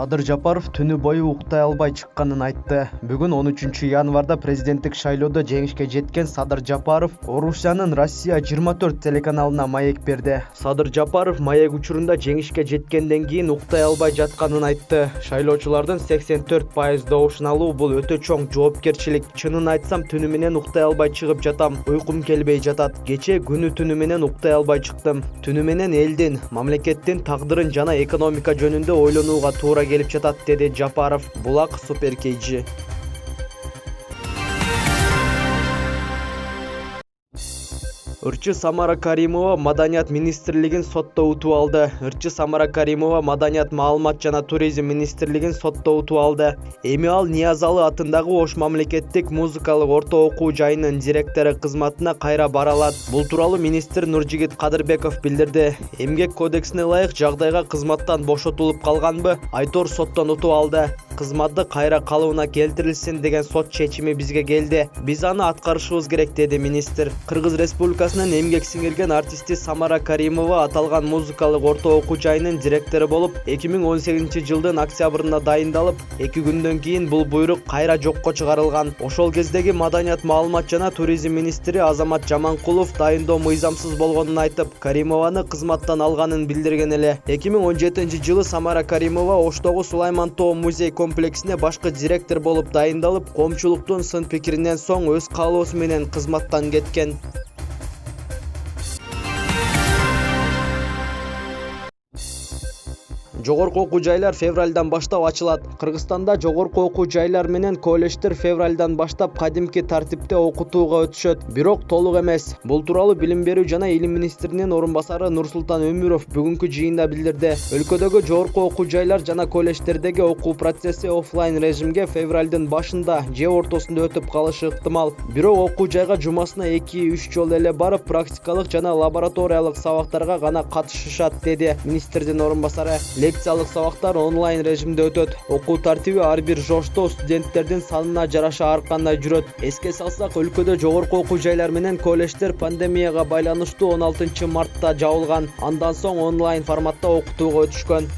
Садыр Жапаров түнү бою уктай албай чыкканын айтты. Бүгүн 13 январда президенттик шайлоодо жеңишке жеткен Садыр Жапаров Орусиянын Россия 24 телеканалына маек берди. Садыр Жапаров маек учурунда жеңишке жеткенден кийин уктай албай жатканын айтты. Шайлоочулардын 84% добушун алуу бул өтө чоң жоопкерчилик. Чынын айтсам, түнү менен уктай албай чыгып жатам. Уйкум келбей жатат. Кече күнү түнү менен уктай албай чыктым. Түнү менен элдин, мамлекеттин тагдырын жана экономика жөнүндө ойлонууга туура келип жатат, деди Жапаров. Булак Супер KG. Ырчы Самара Каримова Маданият министрлигин сотто утуп алды. Ырчы Самара Каримова Маданият маалымат жана туризм министрлигин сотто утуп алды. Эми ал Ниязалы атындагы Ош мамлекеттик музыкалык орто окуу жайынын директору кызматына кайра бара алат. Бул тууралуу министр Нуржигит Кадырбеков билдирди. Эмгек кодексине ылайык жагдайга кызматтан бошотулуп калганбы? Айтор соттон утуп алды. Кызматты кайра калыбына келтирилсин деген сот чечими бизге келди. Биз аны аткарышыбыз керек, деди министр. Кыргыз Республикасынын эмгек сиңирген артисти Самара Каримова аталган музыкалык орто окуу жайынын директору болуп 2018-жылдын октябрында дайындалып, 2 күндөн кийин бул буйрук кайра жокко чыгарылган. Ошол кездеги Маданият маалымат жана туризм министри Азамат Жаманкулов дайындоо мыйзамсыз болгонун айтып, Каримованы кызматтан алганын билдирген эле. 2017-жылы Самара Каримова Оштогу Сулайман Тоо музей комплексине башкы директор болуп дайындалып, коомчулуктун сын пикиринен соң өз каалоосу менен кызматтан кеткен. Жогорку окуу жайлар февралдан баштап ачылат. Кыргызстанда жогорку окуу жайлар менен колледждер февралдан баштап кадимки тартипте окутууга өтүшөт, бирок толук эмес. Бул тууралуу Билим берүү жана илим министринин орун басары Нурсултан Өмүров бүгүнкү жыйында билдирди. Өлкөдөгү жогорку окуу жайлар жана колледждердеги окуу процесси оффлайн режимге февралдын башында же ортосунда өтүп калышы ыктымал. Бирок окуу жайга жумасына 2-3 жолу эле барып, практикалык жана лабораториялык сабактарга гана катышышат, деди министрдин орун басары. Лекциялык сабактар онлайн режимде өтөт. Окуу тартиби ар бир жошто студенттердин санына жараша ар кандай жүрөт. Эске салсак, өлкөдө жогорку окуу жайлар менен колледждер пандемияга байланыштуу 16 мартта жабылган. Андан соң онлайн форматта окутууга өтүшкөн.